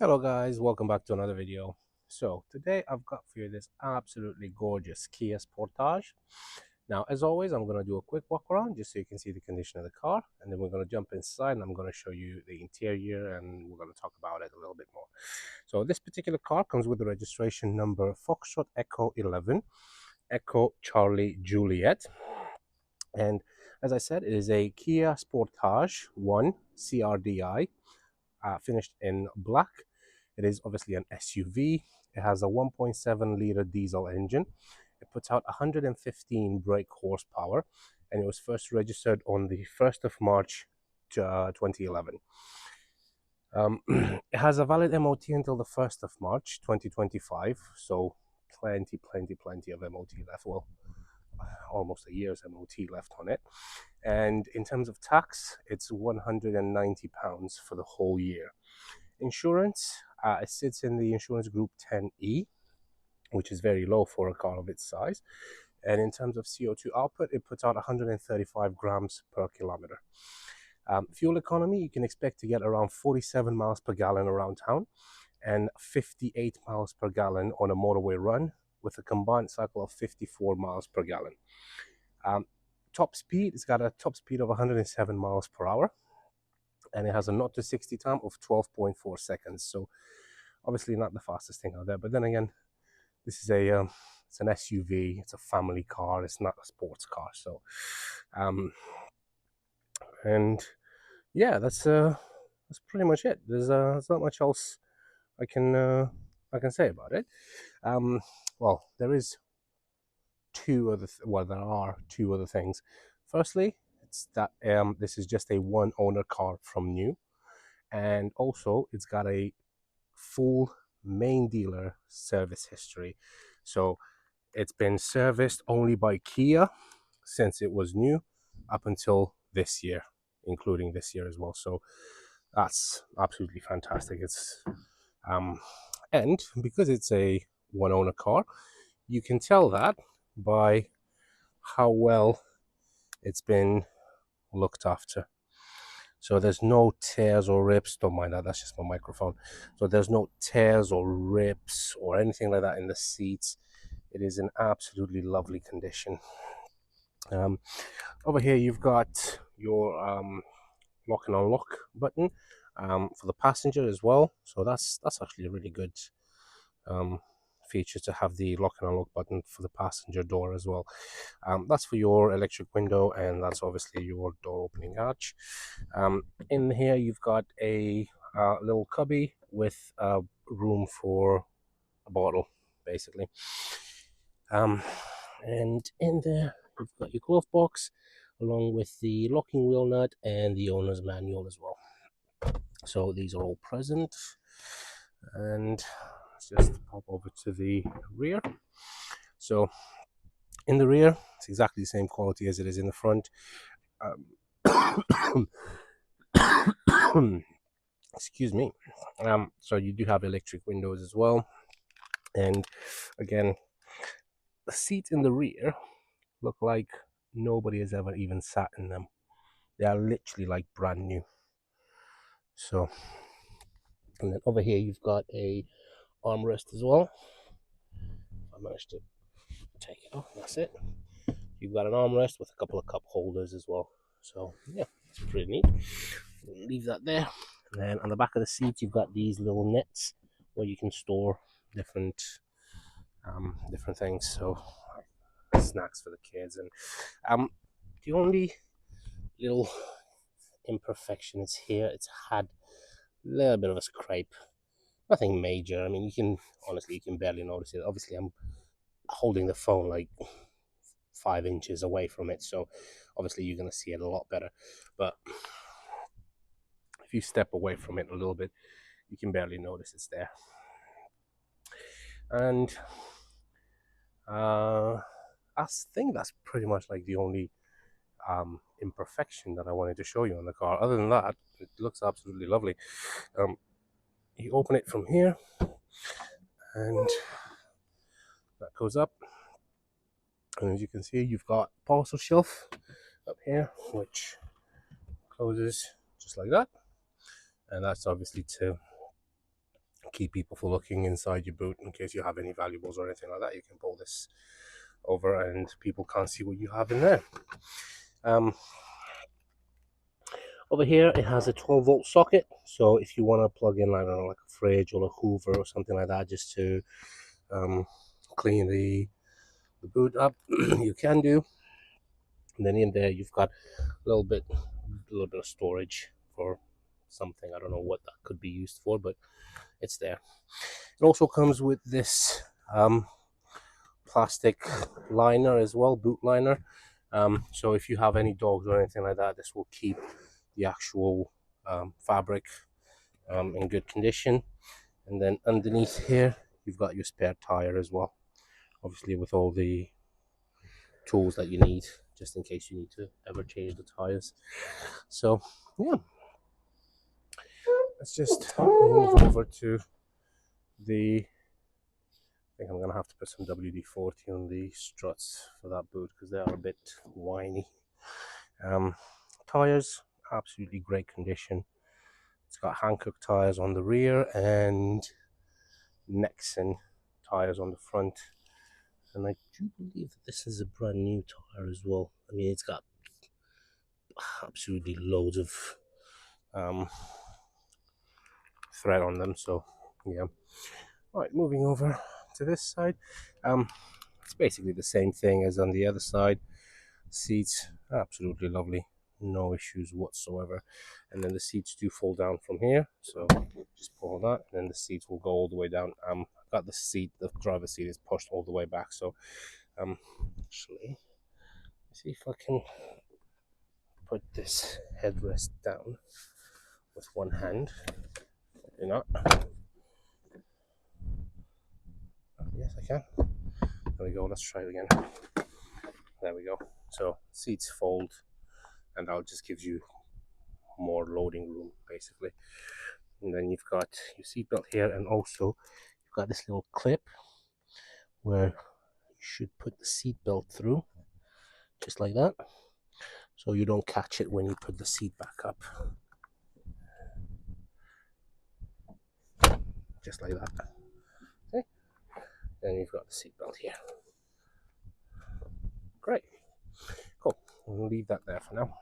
Hello guys, welcome back to another video. So today I've got for you this absolutely gorgeous Kia Sportage. Now as always, I'm going to do a quick walk around just so you can see the condition of the car, and then we're going to jump inside and I'm going to show you the interior and we're going to talk about it a little bit more. So this particular car comes with the registration number Foxtrot Echo 11 Echo Charlie Juliet, and as I said, it is a Kia Sportage 1 CRDI, finished in black. It is obviously an SUV. It has a 1.7 liter diesel engine. It puts out 115 brake horsepower, and it was first registered on the 1st of March 2011. It has a valid MOT until the 1st of March 2025, so plenty of MOT left. Well, almost a year's MOT left on it. And in terms of tax, it's £190 for the whole year. Insurance, it sits in the insurance group 10E, which is very low for a car of its size. And in terms of CO2 output, it puts out 135 grams per kilometer. Fuel economy, you can expect to get around 47 miles per gallon around town and 58 miles per gallon on a motorway run, with a combined cycle of 54 miles per gallon. Top speed, it's got a top speed of 107 miles per hour, and it has a 0 to 60 time of 12.4 seconds. So obviously not the fastest thing out there, but then again, this is it's an SUV, it's a family car, it's not a sports car. So and yeah, that's pretty much it. There's not much else I can say about it. Well, there is there are two other things. Firstly, it's that this is just a one owner car from new, and also it's got a full main dealer service history. So it's been serviced only by Kia since it was new up until this year, including this year as well. So that's absolutely fantastic. It's and because it's a one owner car, you can tell that by how well it's been looked after. So there's no tears or rips. Don't mind that, that's just my microphone. So there's no tears or rips or anything like that in the seats. It is in absolutely lovely condition. Over here you've got your lock and unlock button for the passenger as well. So that's actually a really good feature, to have the lock and unlock button for the passenger door as well. That's for your electric window, and that's obviously your door opening hatch. In here you've got a little cubby with room for a bottle, basically. And in there you've got your glove box along with the locking wheel nut and the owner's manual as well. So these are all present, and let's just pop over to the rear. So in the rear, it's exactly the same quality as it is in the front. Excuse me. So you do have electric windows as well, and again, the seats in the rear look like nobody has ever even sat in them. They are literally like brand new. So, and then over here you've got a armrest as well. I managed to take it off. That's it. You've got an armrest with a couple of cup holders as well. So yeah, it's pretty neat. We'll leave that there. And then on the back of the seat, you've got these little nets where you can store different things. So snacks for the kids, and the only little imperfection is here. It's had a little bit of a scrape. Nothing major. I mean, you can barely notice it. Obviously, I'm holding the phone like 5 inches away from it, so obviously you're gonna see it a lot better. But if you step away from it a little bit, you can barely notice it's there. And I think that's pretty much like the only imperfection that I wanted to show you on the car. Other than that, it looks absolutely lovely. You open it from here, and that goes up, and as you can see, you've got a parcel shelf up here, which closes just like that, and that's obviously to keep people from looking inside your boot in case you have any valuables or anything like that. You can pull this over and people can't see what you have in there. Over here it has a 12-volt socket, so if you want to plug in, I don't know, like a fridge or a Hoover or something like that, just to clean the boot up, you can do. And then in there you've got a little bit of storage for something. I don't know what that could be used for, but it's there. It also comes with this plastic liner as well, boot liner. So if you have any dogs or anything like that, this will keep the actual fabric in good condition. And then underneath here you've got your spare tire as well, obviously with all the tools that you need just in case you need to ever change the tires. So yeah, let's just move over to the, I think I'm gonna have to put some WD-40 on the struts for that boot because they are a bit whiny. Tires, absolutely great condition. It's got Hankook tires on the rear and Nexen tires on the front, and I do believe that this is a brand new tire as well. I mean, it's got absolutely loads of thread on them, so yeah. All right, moving over to this side. It's basically the same thing as on the other side. Seats, absolutely lovely, no issues whatsoever. And then the seats do fall down from here, so just pull that, and then the seats will go all the way down. I've got the seat, the driver's seat is pushed all the way back, so actually, see if I can put this headrest down with one hand. You know, yes, I can. There we go. Let's try it again. There we go. So seats fold, and that just gives you more loading room, basically. And then you've got your seatbelt here, and also you've got this little clip where you should put the seatbelt through, just like that, so you don't catch it when you put the seat back up. Just like that. Okay. Then you've got the seatbelt here. Great. Cool. We'll leave that there for now.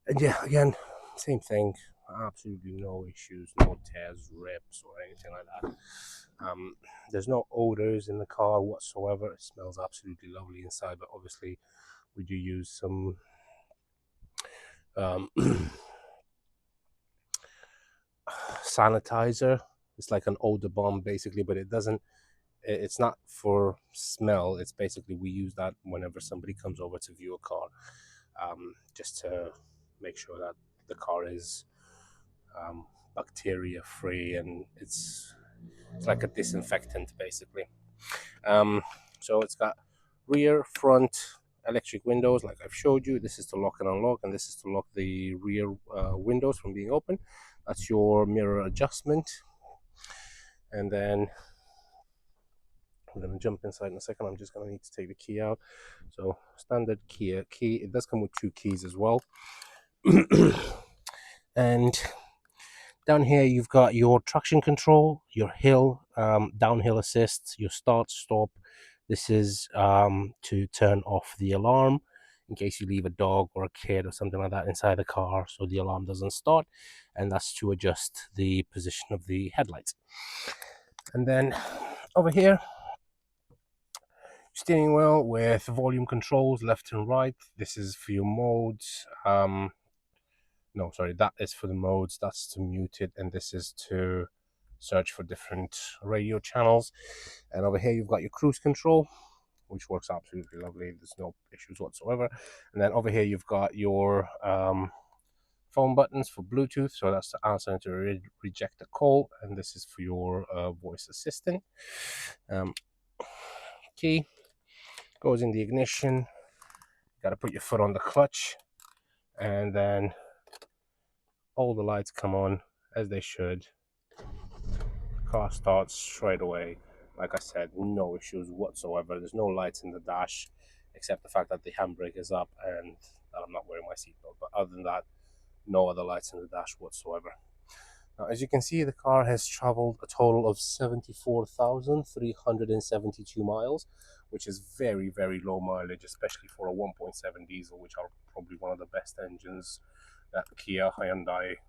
And yeah, again, same thing. Absolutely no issues, no tears, rips, or anything like that. There's no odors in the car whatsoever. It smells absolutely lovely inside, but obviously we do use some sanitizer. It's like an odor bomb basically, but it's not for smell. It's basically, we use that whenever somebody comes over to view a car, just to make sure that the car is bacteria free, and it's like a disinfectant basically. So it's got rear, front electric windows like I've showed you. This is to lock and unlock, and this is to lock the rear windows from being open. That's your mirror adjustment. And then I'm going to jump inside in a second. I'm just going to need to take the key out. So standard key, it does come with 2 keys as well. And down here you've got your traction control, your hill, downhill assist, your start stop. This is to turn off the alarm in case you leave a dog or a kid or something like that inside the car, so the alarm doesn't start. And that's to adjust the position of the headlights. And then over here, steering wheel with volume controls left and right. This is for your modes. No, sorry, that is for the modes. That's to mute it, and this is to search for different radio channels. And over here you've got your cruise control, which works absolutely lovely. There's no issues whatsoever. And then over here you've got your phone buttons for Bluetooth, so that's to answer and to reject a call, and this is for your voice assistant. Key goes in the ignition. You got to put your foot on the clutch, and then all the lights come on as they should. Car starts straight away. Like I said, no issues whatsoever. There's no lights in the dash except the fact that the handbrake is up and that I'm not wearing my seatbelt. But other than that, no other lights in the dash whatsoever. Now, as you can see, the car has traveled a total of 74,372 miles, which is very, very low mileage, especially for a 1.7 diesel, which are probably one of the best engines that Kia Hyundai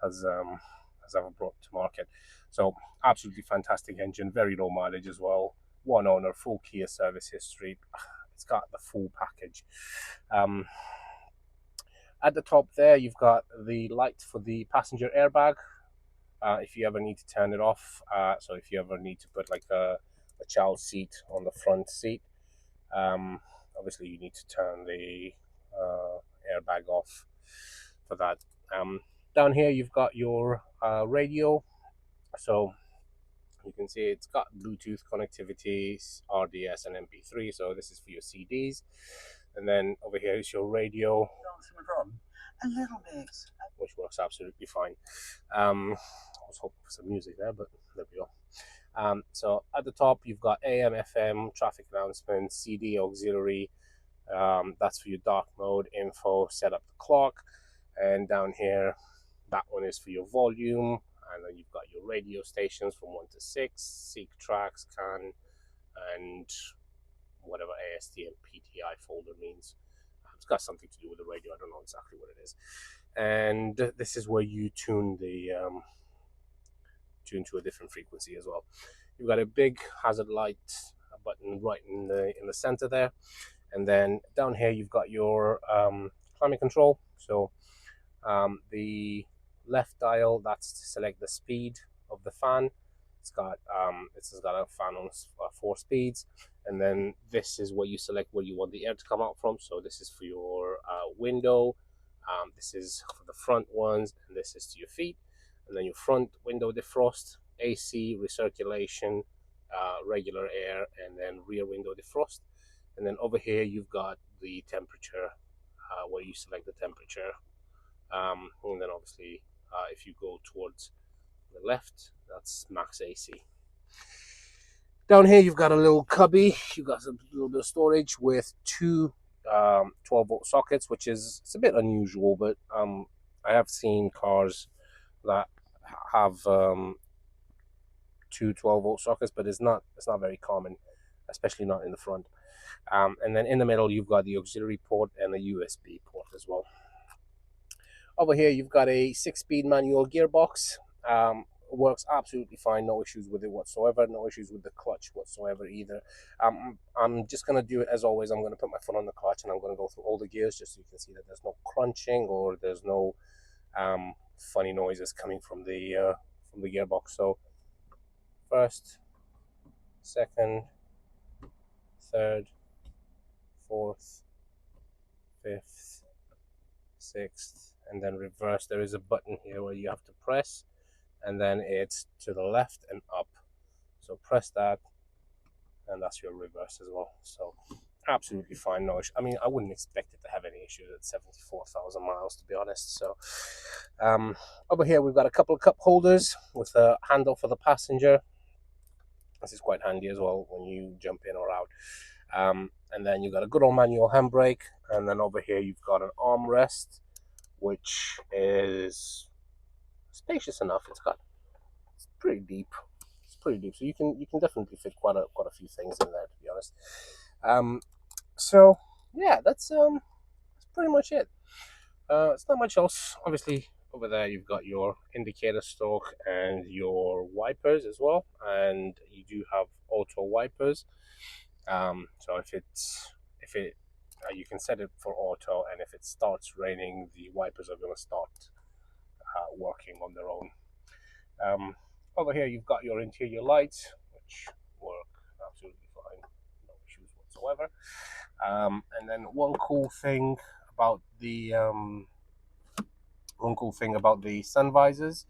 has ever brought to market. So, absolutely fantastic engine, very low mileage as well. One owner, full Kia service history. It's got the full package. Um, at the top there, you've got the light for the passenger airbag. If you ever need to turn it off, so if you ever need to put like a child seat on the front seat, um, obviously you need to turn the airbag off for that. Down here you've got your radio, so you can see it's got Bluetooth connectivity, RDS and MP3, so this is for your CDs. And then over here is your radio, a little bit, which works absolutely fine. I was hoping for some music there, but there we go. So at the top, you've got AM, FM, traffic announcements, CD auxiliary. That's for your dark mode info, set up the clock. And down here, that one is for your volume. And then you've got your radio stations from 1 to 6, seek tracks, can, and whatever AST and PTI folder means. It's got something to do with the radio. I don't know exactly what it is. And this is where you tune the tune to a different frequency as well. You've got a big hazard light button right in the center there, and then down here you've got your climate control. So the left dial, that's to select the speed of the fan. It's got a fan on 4 speeds, and then this is where you select where you want the air to come out from. So this is for your window, this is for the front ones, and this is to your feet. And then your front window defrost, AC, recirculation, regular air, and then rear window defrost. And then over here you've got the temperature, where you select the temperature. And then obviously if you go towards the left, that's max AC. Down here you've got a little cubby. You've got a little bit of storage with two 12-volt sockets, which is, it's a bit unusual, but I have seen cars that have two 12-volt sockets, but it's not very common, especially not in the front. And then in the middle you've got the auxiliary port and the USB port as well. Over here you've got a 6-speed manual gearbox. Works absolutely fine, no issues with it whatsoever, no issues with the clutch whatsoever either. I'm just going to do it as always. I'm going to put my foot on the clutch and I'm going to go through all the gears just so you can see that there's no crunching or there's no funny noises coming from the gearbox. So first, second, third, fourth, fifth, sixth, and then reverse. There is a button here where you have to press, and then it's to the left and up. So press that, and that's your reverse as well. So absolutely fine, no issue. I mean, I wouldn't expect it to have any issues at 74,000 miles, to be honest. So over here we've got a couple of cup holders with a handle for the passenger. This is quite handy as well when you jump in or out. And then you've got a good old manual handbrake, and then over here you've got an armrest, which is spacious enough. It's pretty deep. It's pretty deep, so you can definitely fit quite a few things in there, to be honest. So yeah, that's pretty much it. It's not much else. Obviously, over there you've got your indicator stalk and your wipers as well, and you do have auto wipers. So if it you can set it for auto, and if it starts raining, the wipers are going to start working on their own. Over here you've got your interior lights, which work absolutely fine, no issues whatsoever. And then one cool thing about the sun visors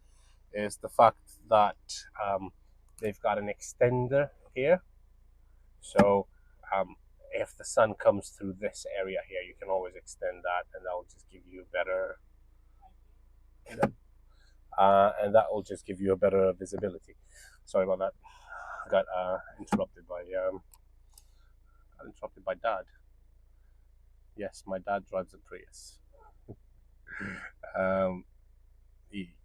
is the fact that they've got an extender here. So if the sun comes through this area here, you can always extend that, and that will just give you a better visibility. Sorry about that. I got interrupted by Dad. Yes, my dad drives a Prius.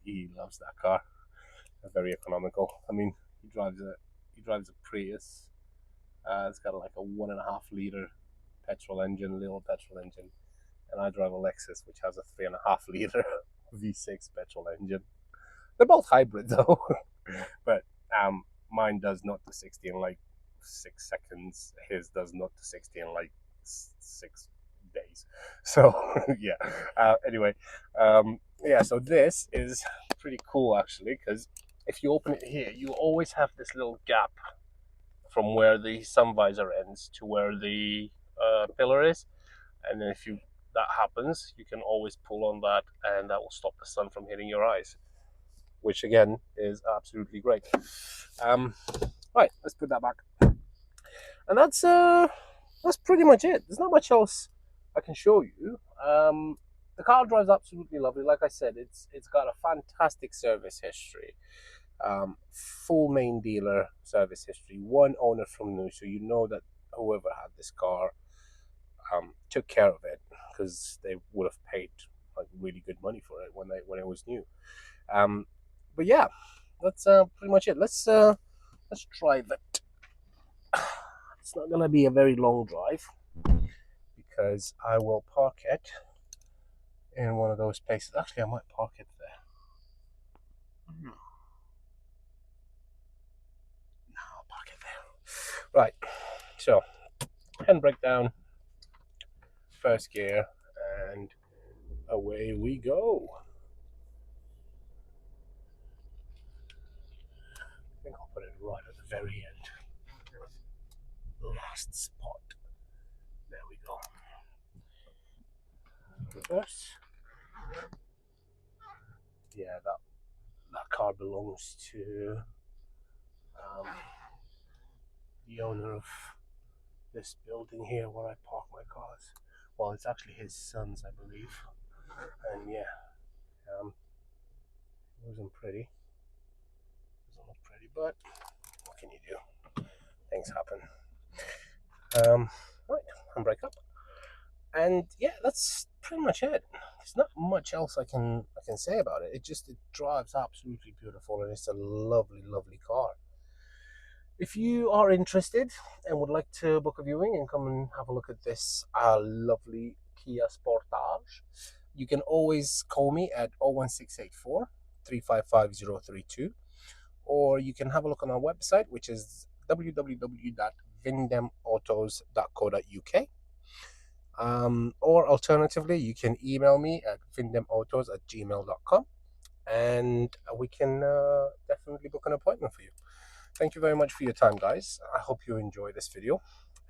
he loves that car. Very economical. I mean, he drives a Prius. It's got like a 1.5 liter petrol engine, little petrol engine, and I drive a Lexus which has a 3.5 liter V6 petrol engine. They're both hybrid though, but mine does 0 to 60 in like 6 seconds. His does 0 to 60 in like 6 days. So yeah. Anyway, yeah. So this is pretty cool actually, because if you open it here, you always have this little gap from where the sun visor ends to where the pillar is, and then if you that happens, you can always pull on that, and that will stop the sun from hitting your eyes, which again is absolutely great. Right, let's put that back, and that's pretty much it. There's not much else I can show you. The car drives absolutely lovely. Like I said, it's got a fantastic service history. Full main dealer service history, one owner from new, so you know that whoever had this car took care of it, because they would have paid like really good money for it when it was new. But yeah, that's pretty much it. Let's drive it. It's not gonna be a very long drive because I will park it in one of those places. Actually, I might park it there. No, I'll park it there. Right. So, handbrake down, first gear, and away we go. I think I'll put it right at the very end. Last spot. There we go. Reverse. Yeah, that car belongs to the owner of this building here where I park my cars. Well, it's actually his son's, I believe. And yeah, it wasn't pretty. It doesn't look pretty, but what can you do? Things happen. Right, handbrake up, and yeah, that's pretty much it. There's not much else I can say about it. It drives absolutely beautiful, and it's a lovely, lovely car. If you are interested and would like to book a viewing and come and have a look at this lovely Kia Sportage, you can always call me at 01684 355032, or you can have a look on our website, which is www.vindemautos.co.uk. Or alternatively, you can email me at vindemautos@gmail.com, and we can definitely book an appointment for you. Thank you very much for your time, guys. I hope you enjoyed this video,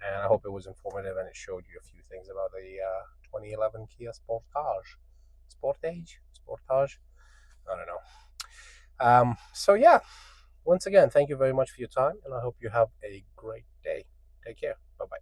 and I hope it was informative and it showed you a few things about the 2011 Kia Sportage. Sportage? I don't know. So yeah, once again, thank you very much for your time, and I hope you have a great day. Take care. Bye-bye.